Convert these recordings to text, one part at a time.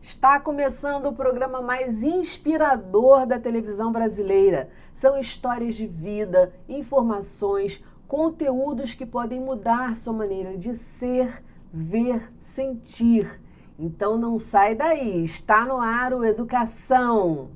Está começando o programa mais inspirador da televisão brasileira. São histórias de vida, informações, conteúdos que podem mudar sua maneira de ser, ver, sentir. Então não sai daí, está no ar o Educação.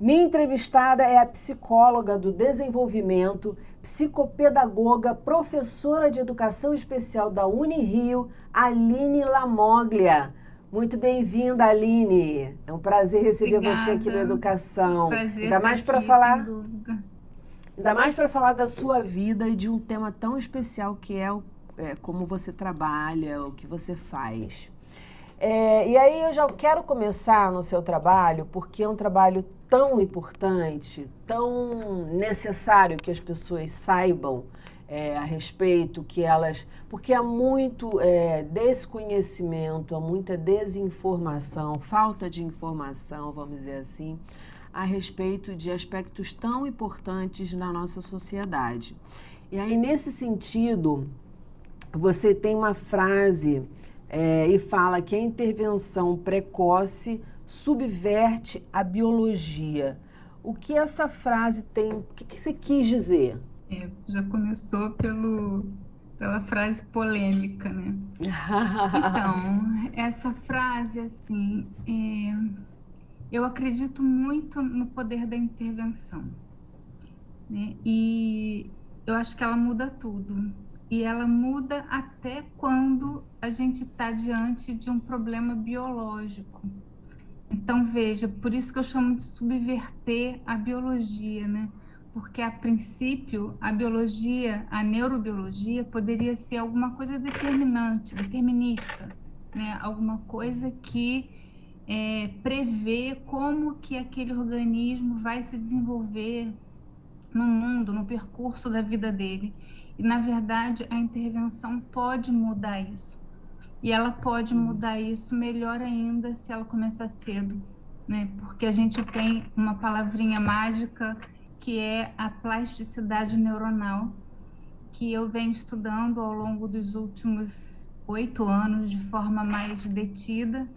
Minha entrevistada é a psicóloga do desenvolvimento, psicopedagoga, professora de educação especial da Unirio, Aline Lamoglia. Muito bem-vinda, Aline. É um prazer receber você aqui no Educação. Prazer Ainda mais para aqui, falar, sem dúvida. ainda mais para falar da sua vida e de um tema tão especial que é, como você trabalha, o que você faz. E aí eu já quero começar no seu trabalho, porque é um trabalho tão importante, tão necessário que as pessoas saibam a respeito, porque há muito desconhecimento, há muita desinformação, falta de informação, vamos dizer assim, a respeito de aspectos tão importantes na nossa sociedade. E aí, nesse sentido, você tem uma frase e fala que a intervenção precoce subverte a biologia. O que essa frase tem, o que você quis dizer? Você já começou pela frase polêmica, né? Então, essa frase, assim, eu acredito muito no poder da intervenção, né? E eu acho que ela muda tudo. E ela muda até quando a gente está diante de um problema biológico. Então, veja, por isso que eu chamo de subverter a biologia, né? Porque, a princípio, a biologia, a neurobiologia, poderia ser alguma coisa determinante, determinista, né? Alguma coisa que prevê como que aquele organismo vai se desenvolver no mundo, no percurso da vida dele. E, na verdade, a intervenção pode mudar isso. E ela pode mudar isso melhor ainda se ela começar cedo, né? Porque a gente tem uma palavrinha mágica que é a plasticidade neuronal, que eu venho estudando ao longo dos últimos 8 anos de forma mais detida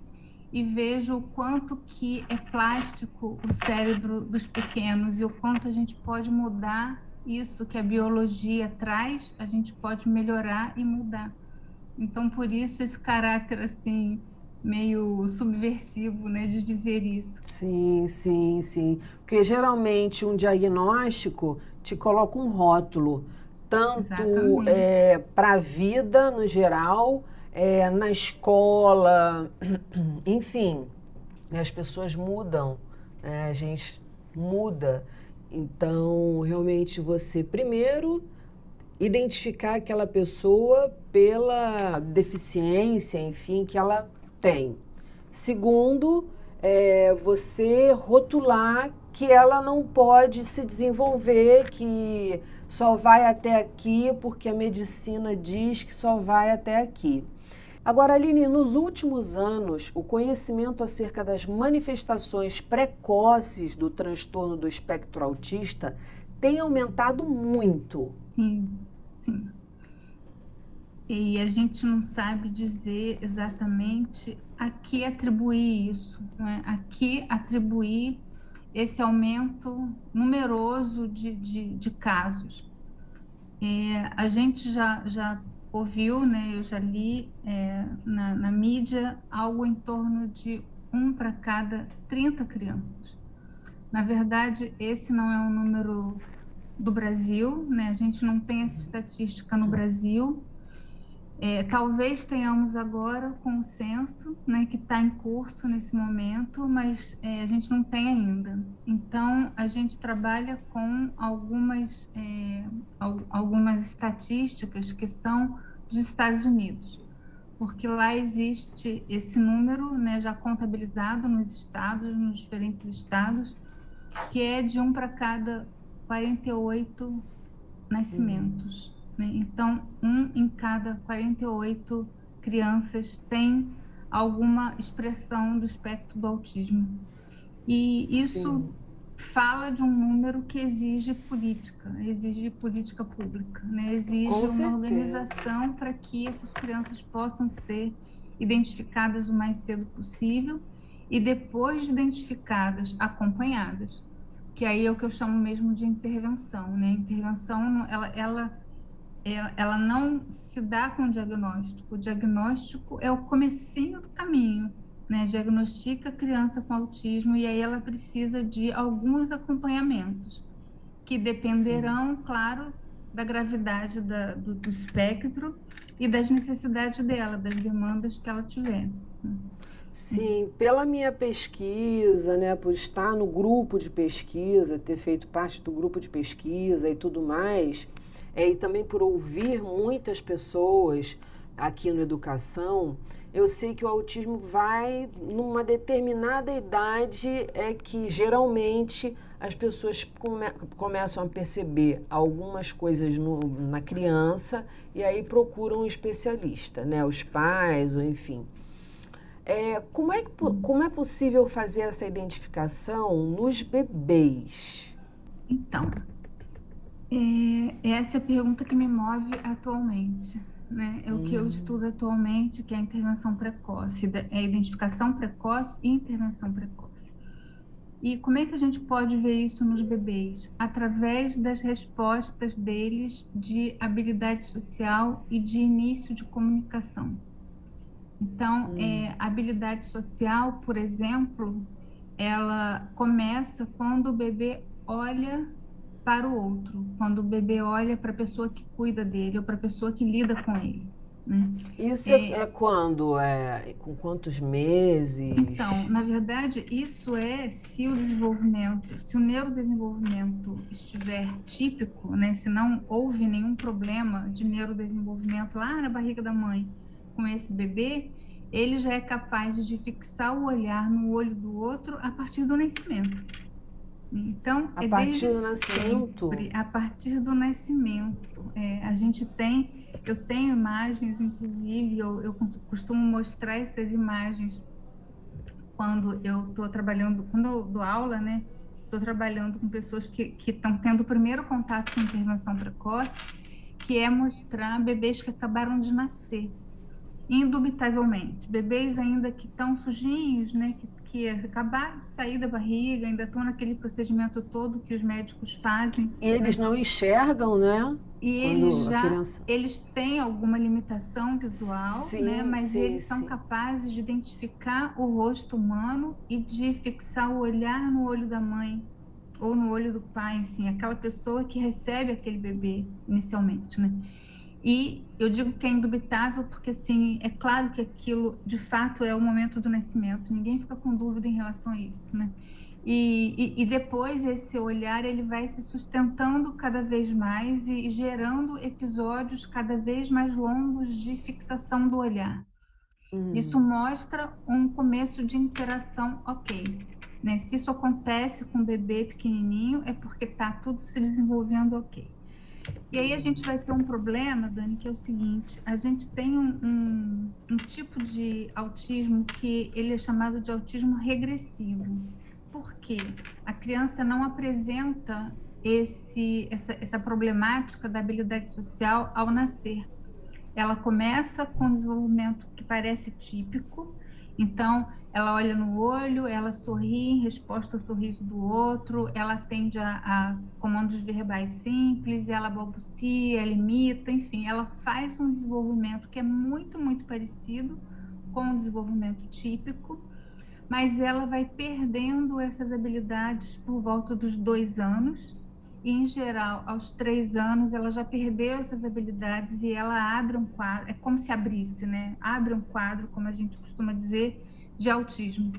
e vejo o quanto que é plástico o cérebro dos pequenos e o quanto a gente pode mudar isso que a biologia traz, a gente pode melhorar e mudar. Então, por isso, esse caráter, assim, meio subversivo, né, de dizer isso. Sim, sim, sim. Porque geralmente um diagnóstico te coloca um rótulo, tanto Exatamente. para a vida no geral, na escola, enfim, né, as pessoas mudam, né, a gente muda. Então, realmente você primeiro identificar aquela pessoa pela deficiência, enfim, que ela tem. Segundo, você rotular que ela não pode se desenvolver, que só vai até aqui porque a medicina diz que só vai até aqui. Agora, Aline, nos últimos anos, o conhecimento acerca das manifestações precoces do transtorno do espectro autista tem aumentado muito. Sim, sim. E a gente não sabe dizer exatamente a que atribuir isso, né? A que atribuir esse aumento numeroso de casos. A gente já ouviu, né, eu já li na mídia algo em torno de 1 para cada 30 crianças. Na verdade, esse não é um número do Brasil, né? A gente não tem essa estatística no Brasil. Talvez tenhamos agora com o censo, né, que está em curso nesse momento, mas a gente não tem ainda. Então, a gente trabalha com algumas estatísticas que são dos Estados Unidos, porque lá existe esse número, né, já contabilizado nos estados, nos diferentes estados, que é de 1 para cada 48 nascimentos. né? Então, 1 em cada 48 crianças tem alguma expressão do espectro do autismo. E isso Sim, fala de um número que exige política pública, né? Exige com uma certeza. organização para que essas crianças possam ser identificadas o mais cedo possível e depois de identificadas, acompanhadas, que aí é o que eu chamo mesmo de intervenção, né? Intervenção, ela não se dá com o diagnóstico. O diagnóstico é o comecinho do caminho, né? Diagnostica a criança com autismo e aí ela precisa de alguns acompanhamentos, que Sim. dependerão, claro, da gravidade do espectro e das necessidades dela, das demandas que ela tiver. Sim, pela minha pesquisa, né, por estar no grupo de pesquisa, ter feito parte do grupo de pesquisa e tudo mais, e também por ouvir muitas pessoas aqui no Educação, eu sei que o autismo vai numa determinada idade, é que geralmente as pessoas começam a perceber algumas coisas na criança e aí procuram um especialista, né, os pais ou enfim. Como é possível fazer essa identificação nos bebês? Então, essa é a pergunta que me move atualmente, né? É o que eu estudo atualmente, que é a intervenção precoce, é a identificação precoce e intervenção precoce. E como é que a gente pode ver isso nos bebês? Através das respostas deles de habilidade social e de início de comunicação. Então, a habilidade social, por exemplo, ela começa quando o bebê olha para o outro, quando o bebê olha para a pessoa que cuida dele ou para a pessoa que lida com ele, né? Isso É, é quando? É, com quantos meses? então, na verdade, isso é se o desenvolvimento, se o neurodesenvolvimento estiver típico, né? Se não houve nenhum problema de neurodesenvolvimento lá na barriga da mãe com esse bebê, ele já é capaz de fixar o olhar no olho do outro a partir do nascimento. Então, A é partir desde do nascimento? sempre, a partir do nascimento. Eu tenho imagens, inclusive, eu costumo mostrar essas imagens quando eu estou trabalhando, quando eu dou aula, né? Estou trabalhando com pessoas que estão tendo o primeiro contato com intervenção precoce, que é mostrar bebês que acabaram de nascer. Indubitavelmente, bebês ainda que estão sujinhos, né, que acabaram de sair da barriga, ainda estão naquele procedimento todo que os médicos fazem, E eles né, não enxergam, né? e Quando a criança. eles têm alguma limitação visual, né, Sim, mas sim, eles são sim. capazes de identificar o rosto humano e de fixar o olhar no olho da mãe ou no olho do pai, assim, aquela pessoa que recebe aquele bebê inicialmente, né? E eu digo que é indubitável porque, assim, é claro que aquilo, de fato, é o momento do nascimento. Ninguém fica com dúvida em relação a isso, né? E depois esse olhar, ele vai se sustentando cada vez mais e gerando episódios cada vez mais longos de fixação do olhar. Isso mostra um começo de interação ok, né? Se isso acontece com um bebê pequenininho, é porque está tudo se desenvolvendo ok. E aí a gente vai ter um problema, Dani, que é o seguinte: a gente tem um tipo de autismo que ele é chamado de autismo regressivo. Por quê? A criança não apresenta essa problemática da habilidade social ao nascer. Ela começa com um desenvolvimento que parece típico, então ela olha no olho, ela sorri em resposta ao sorriso do outro, ela atende a comandos verbais simples, ela balbucia, ela imita, enfim, ela faz um desenvolvimento que é muito, muito parecido com o desenvolvimento típico, mas ela vai perdendo essas habilidades por volta dos 2 anos. E, em geral, aos 3 anos, ela já perdeu essas habilidades e ela abre um quadro, é como se abrisse, né? Abre um quadro, como a gente costuma dizer, de autismo.